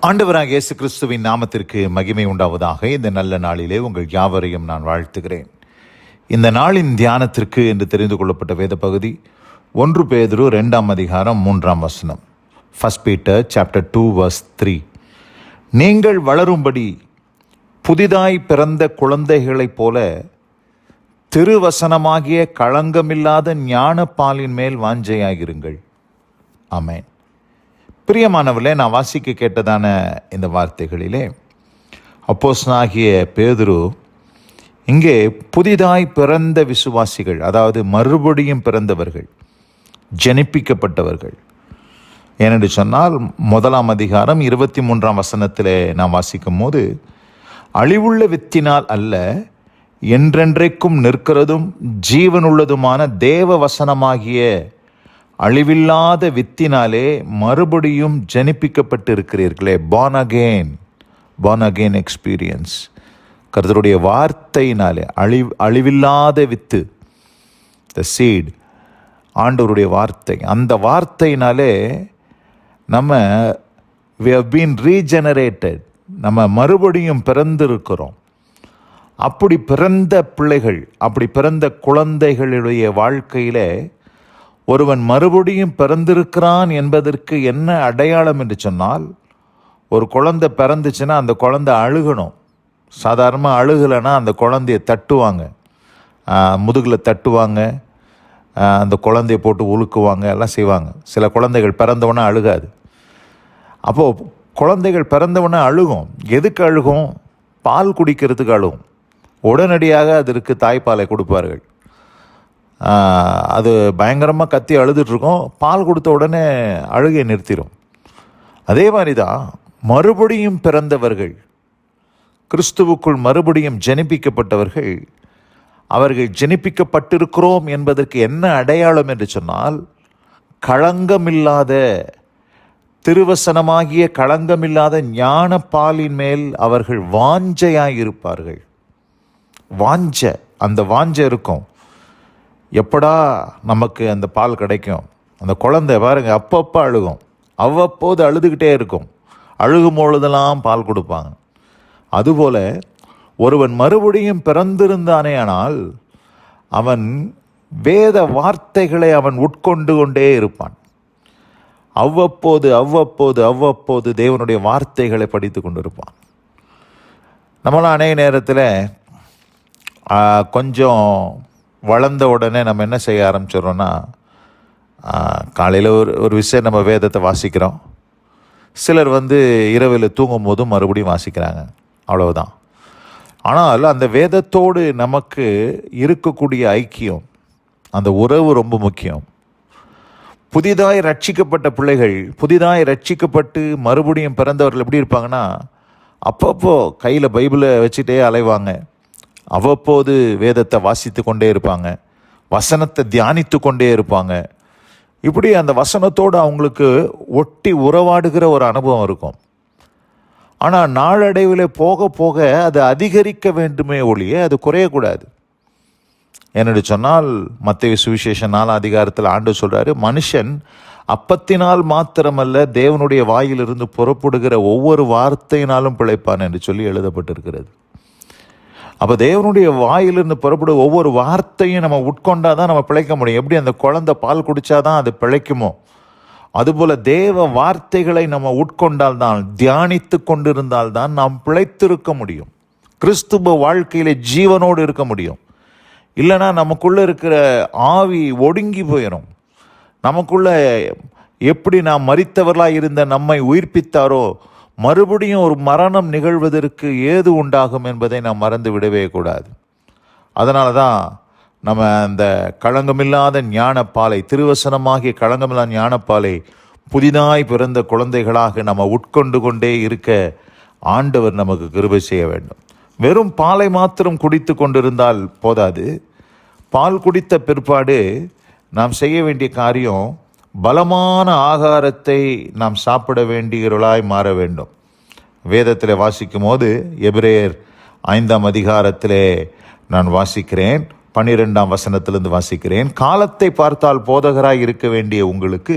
ஆண்டவராகிய இயேசு கிறிஸ்துவின் நாமத்திற்கு மகிமை உண்டாவதாக. இந்த நல்ல நாளிலே உங்கள் யாவரையும் நான் வாழ்த்துகிறேன். இந்த நாளின் தியானத்திற்கு என்று தெரிந்து கொள்ளப்பட்ட வேத பகுதி 1 பேதுரு 2 அதிகாரம் 3 1 Peter chapter 2 verse 3. நீங்கள் வளரும்படி புதிதாய் பிறந்த குழந்தைகளைப் போல திருவசனமாகிய களங்கமில்லாத ஞானப்பாலின் மேல் வாஞ்சையாகிருங்கள். ஆமென். பிரியமானவர்களே, நான் வாசிக்க கேட்டதான இந்த வார்த்தைகளிலே அப்போஸ்தலனாகிய பேதுரு இங்கே புதிதாய் பிறந்த விசுவாசிகள், அதாவது மறுபடியும் பிறந்தவர்கள், ஜனிப்பிக்கப்பட்டவர்கள் ஏனென்று சொன்னால் 1 அதிகாரம் 23 நான் வாசிக்கும் போது, அழிவுள்ள வித்தினால் அல்ல, என்றென்றைக்கும் நிற்கிறதும் ஜீவனுள்ளதுமான தேவ வசனமாகிய அழிவில்லாத வித்தினாலே மறுபடியும் ஜனிப்பிக்கப்பட்டு இருக்கிறீர்களே. born again experience. கர்த்தருடைய வார்த்தையினாலே அழிவில்லாத வித்து, த சீட், ஆண்டவருடைய வார்த்தை, அந்த வார்த்தையினாலே நம்ம we have been regenerated, நம்ம மறுபடியும் பிறந்திருக்கிறோம். அப்படி பிறந்த பிள்ளைகள், அப்படி பிறந்த குழந்தைகளுடைய வாழ்க்கையிலே ஒருவன் மறுபடியும் பிறந்திருக்கிறான் என்பதற்கு என்ன அடையாளம் என்று சொன்னால், ஒரு குழந்தை பிறந்துச்சுன்னா அந்த குழந்தை அழுகணும். சாதாரணமாக அழுகலைன்னா அந்த குழந்தைய தட்டுவாங்க, முதுகில் தட்டுவாங்க, அந்த குழந்தைய போட்டு உலுக்குவாங்க, எல்லாம் செய்வாங்க. சில குழந்தைகள் பிறந்தவொன்னே அழுகாது. அப்போது குழந்தைகள் பிறந்தவொன்னே அழுகும். எதுக்கு அழுகும்? பால் குடிக்கிறதுக்கு அழுகும். உடனடியாக அதற்கு தாய்ப்பாலை கொடுப்பார்கள். அது பயங்கரமாக கத்தி அழுதுட்ருக்கோம், பால் கொடுத்த உடனே அழுகை நிறுத்திடும். அதே மாதிரி தான் மறுபடியும் பிறந்தவர்கள், கிறிஸ்துவுக்குள் மறுபடியும் ஜனிப்பிக்கப்பட்டவர்கள், அவர்கள் ஜனிப்பிக்கப்பட்டிருக்கிறோம் என்பதற்கு என்ன அடையாளம் என்று சொன்னால், களங்கமில்லாத திருவசனமாகிய களங்கமில்லாத ஞானப்பாலின் மேல் அவர்கள் வாஞ்சையாயிருப்பார்கள். அந்த வாஞ்சை இருக்கும். எப்படா நமக்கு அந்த பால் கிடைக்கும்? அந்த குழந்தை பாருங்க, அப்பப்போ அழுகும், அவ்வப்போது அழுதுகிட்டே இருக்கும், அழுகும் பொழுதெல்லாம் பால் கொடுப்பாங்க. அதுபோல ஒருவன் மறுபடியும் பிறந்திருந்தானே ஆனால் அவன் வேத வார்த்தைகளை அவன் உட்கொண்டு கொண்டே இருப்பான். அவ்வப்போது தேவனுடைய வார்த்தைகளை படித்து கொண்டு இருப்பான். நம்மளாம் அநேக நேரத்தில் கொஞ்சம் வளர்ந்த உடனே நம்ம என்ன செய்ய ஆரம்பிச்சிடறோன்னா, காலையில் ஒரு விஷயம் நம்ம வேதத்தை வாசிக்கிறோம். சிலர் இரவில் தூங்கும் போதும் மறுபடியும் வாசிக்கிறாங்க, அவ்வளவுதான். ஆனால் அந்த வேதத்தோடு நமக்கு இருக்கக்கூடிய ஐக்கியம், அந்த உறவு ரொம்ப முக்கியம். புதிதாய் ரட்சிக்கப்பட்ட பிள்ளைகள், புதிதாய் ரட்சிக்கப்பட்டு மறுபடியும் பிறந்தவர்கள் எப்படி இருப்பாங்கன்னா, அப்பப்போ கையில் பைபிளை வச்சுட்டே அலைவாங்க, அவ்வப்போது வேதத்தை வாசித்து கொண்டே இருப்பாங்க, வசனத்தை தியானித்து கொண்டே இருப்பாங்க. இப்படி அந்த வசனத்தோடு அவங்களுக்கு ஒட்டி உறவாடுகிற ஒரு அனுபவம் இருக்கும். ஆனால் நாளடைவில் போக போக அது அதிகரிக்க வேண்டுமே ஒழிய அது குறையக்கூடாது. என்னென்னு சொன்னால், மத்தேயு சுவிசேஷம் 4 அதிகாரத்தில் ஆண்டவர் சொல்கிறாரு, மனுஷன் அப்பத்தினால் மாத்திரமல்ல தேவனுடைய வாயிலிருந்து புறப்படுகிற ஒவ்வொரு வார்த்தையினாலும் பிழைப்பான் என்று சொல்லி எழுதப்பட்டிருக்கிறது. அப்போ தேவனுடைய வாயிலிருந்து புறப்பட ஒவ்வொரு வார்த்தையும் நம்ம உட்கொண்டா தான் நம்ம பிழைக்க முடியும். எப்படி அந்த குழந்தை பால் குடித்தாதான் அது பிழைக்குமோ, அதுபோல் தேவ வார்த்தைகளை நம்ம உட்கொண்டால் தான், தியானித்து கொண்டிருந்தால் தான் நாம் பிழைத்திருக்க முடியும், கிறிஸ்துவ வாழ்க்கையிலே ஜீவனோடு இருக்க முடியும். இல்லைனா நமக்குள்ளே இருக்கிற ஆவி ஒடுங்கி போயிடும். நமக்குள்ள எப்படி நாம் மரித்தவர்களாக இருந்த நம்மை உயிர்ப்பித்தாரோ, மறுபடியும் ஒரு மரணம் நிகழ்வதற்கு ஏது உண்டாகும் என்பதை நாம் மறந்து விடவே கூடாது. அதனால தான் நம்ம அந்த களங்கமில்லாத ஞானப்பாலை, திருவசனமாகிய களங்கமில்லாத ஞானப்பாலை புதிதாய் பிறந்த குழந்தைகளாக நம்ம உட்கொண்டு கொண்டே இருக்க ஆண்டவர் நமக்கு கிருபை செய்ய வேண்டும். வெறும் பாலை மாத்திரம் குடித்து கொண்டிருந்தால் போதாது. பால் குடித்த பிற்பாடு நாம் செய்ய வேண்டிய காரியம், பலமான ஆகாரத்தை நாம் சாப்பிட வேண்டியவர்களாய் மாற வேண்டும். வேதத்தில் வாசிக்கும் போது எபிரேயர் 5 அதிகாரத்திலே நான் வாசிக்கிறேன், 12 வாசிக்கிறேன். காலத்தை பார்த்தால் போதகராய் இருக்க வேண்டிய உங்களுக்கு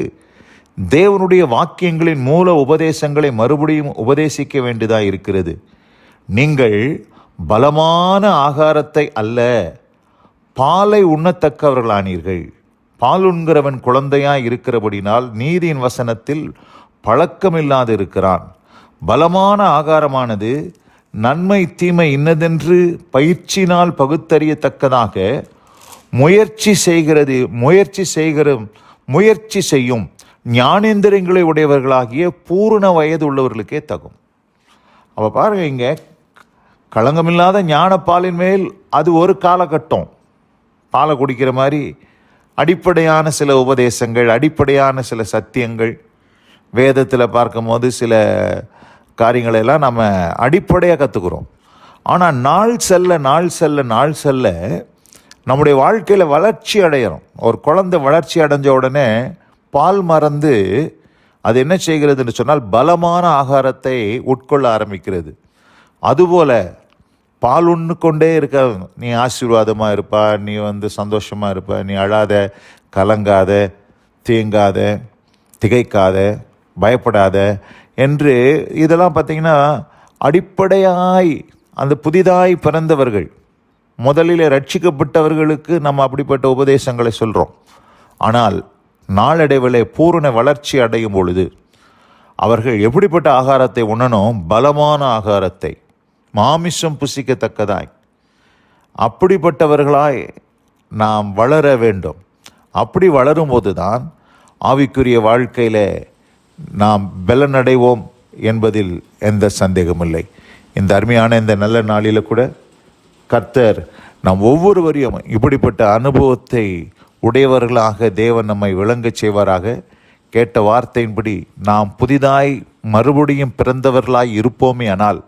தேவனுடைய வாக்கியங்களின் மூல உபதேசங்களை மறுபடியும் உபதேசிக்க வேண்டியதாக இருக்கிறது. நீங்கள் பலமான ஆகாரத்தை அல்ல, பாலை உண்ணத்தக்கவர்களானீர்கள். பால் உண்கிறவன் குழந்தையாய் இருக்கிறபடினால் நீதியின் வசனத்தில் பழக்கமில்லாது இருக்கிறான். பலமான ஆகாரமானது நன்மை தீமை இன்னதென்று பயிற்சினால் பகுத்தறியத்தக்கதாக முயற்சி செய்யும் ஞானேந்திரங்களை உடையவர்களாகிய பூரண வயது உள்ளவர்களுக்கே தகும். அப்போ பாருங்க, இங்கே களங்கமில்லாத ஞானப்பாலின் மேல் அது ஒரு காலகட்டம். பாலை குடிக்கிற மாதிரி அடிப்படையான சில உபதேசங்கள், அடிப்படையான சில சத்தியங்கள் வேதத்தில் பார்க்கும்போது சில காரியங்களெல்லாம் நம்ம அடிப்படையாக கற்றுக்குறோம். ஆனால் நாள் செல்ல நம்முடைய வாழ்க்கையில் வளர்ச்சி அடையிறோம். ஒரு குழந்தை வளர்ச்சி அடைஞ்ச உடனே பால் மறந்து அது என்ன செய்கிறதுன்னு சொன்னால் பலமான ஆகாரத்தை உட்கொள்ள ஆரம்பிக்கிறது. அதுபோல் பால் உண்ணு கொண்டே இருக்க, நீ ஆசீர்வாதமாக இருப்பா, நீ சந்தோஷமாக இருப்ப, நீ அழாத, கலங்காத, தேங்காத, திகைக்காத, பயப்படாத என்று இதெல்லாம் பார்த்திங்கன்னா அடிப்படையாய் அந்த புதிதாய் பிறந்தவர்கள், முதலில் ரட்சிக்கப்பட்டவர்களுக்கு நம்ம அப்படிப்பட்ட உபதேசங்களை சொல்கிறோம். ஆனால் நாளடைவில் பூரண வளர்ச்சி அடையும் பொழுது அவர்கள் எப்படிப்பட்ட ஆகாரத்தை உண்ணணும்? பலமான ஆகாரத்தை, மாமிசம் புசிக்கத்தக்கதாய் அப்படிப்பட்டவர்களாய் நாம் வளர வேண்டும். அப்படி வளரும்போது தான் ஆவிக்குரிய வாழ்க்கையில் நாம் பலனடைவோம் என்பதில் எந்த சந்தேகமில்லை. இந்த அருமையான இந்த நல்ல நாளில் கூட கர்த்தர் நாம் ஒவ்வொருவரையும் இப்படிப்பட்ட அனுபவத்தை உடையவர்களாக தேவன் நம்மை விளங்கச் செய்வாராக. கேட்ட வார்த்தையின்படி நாம் புதிதாய் மறுபடியும் பிறந்தவர்களாய் இருப்போமே, ஆனால்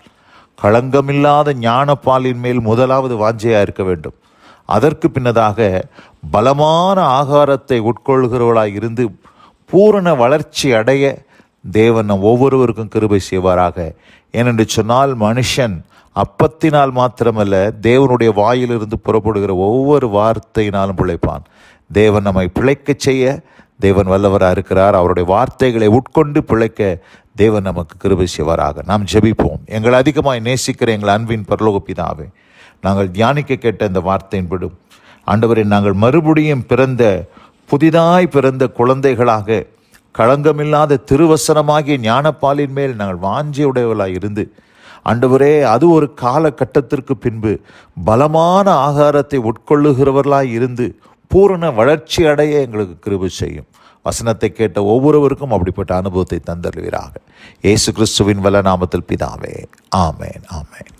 களங்கமில்லாத ஞானப்பாலின் மேல் முதலாவது வாஞ்சையாக இருக்க வேண்டும். அதற்கு பின்னதாக பலமான ஆகாரத்தை உட்கொள்கிறவர்களாய் இருந்து பூரண வளர்ச்சி அடைய தேவன் நம் ஒவ்வொருவருக்கும் கிருபை செய்வாராக. ஏனென்று சொன்னால் மனுஷன் அப்பத்தினால் மாத்திரமல்ல, தேவனுடைய வாயிலிருந்து புறப்படுகிற ஒவ்வொரு வார்த்தையினாலும் பிழைப்பான். தேவன் நம்மை பிழைக்கச் செய்ய தேவன் வல்லவராக இருக்கிறார். அவருடைய வார்த்தைகளை உட்கொண்டு பிழைக்க தேவன் நமக்கு கிருபை செய்வாராக. நாம் ஜெபிப்போம். எங்களை அதிகமாய் நேசிக்கிற எங்கள் அன்பின் பரலோக பிதாவே, நாங்கள் தியானிக்க கேட்ட இந்த வார்த்தையின்படும் ஆண்டவரே, நாங்கள் மறுபடியும் புதிதாய் பிறந்த குழந்தைகளாக களங்கமில்லாத திருவசனமாகிய ஞானப்பாலின் மேல் நாங்கள் வாஞ்சியுடையவர்களாக இருந்து ஆண்டவரே, அது ஒரு காலகட்டத்திற்கு பின்பு பலமான ஆகாரத்தை உட்கொள்ளுகிறவர்களாய் இருந்து பூரண வளர்ச்சி அடைய எங்களுக்கு கிருபை செய்யும். வசனத்தை கேட்ட ஒவ்வொருவருக்கும் அப்படிப்பட்ட அனுபவத்தை தந்தருவீராக. இயேசு கிறிஸ்துவின் வல்ல நாமத்தில் பிதாவே, ஆமேன், ஆமேன்.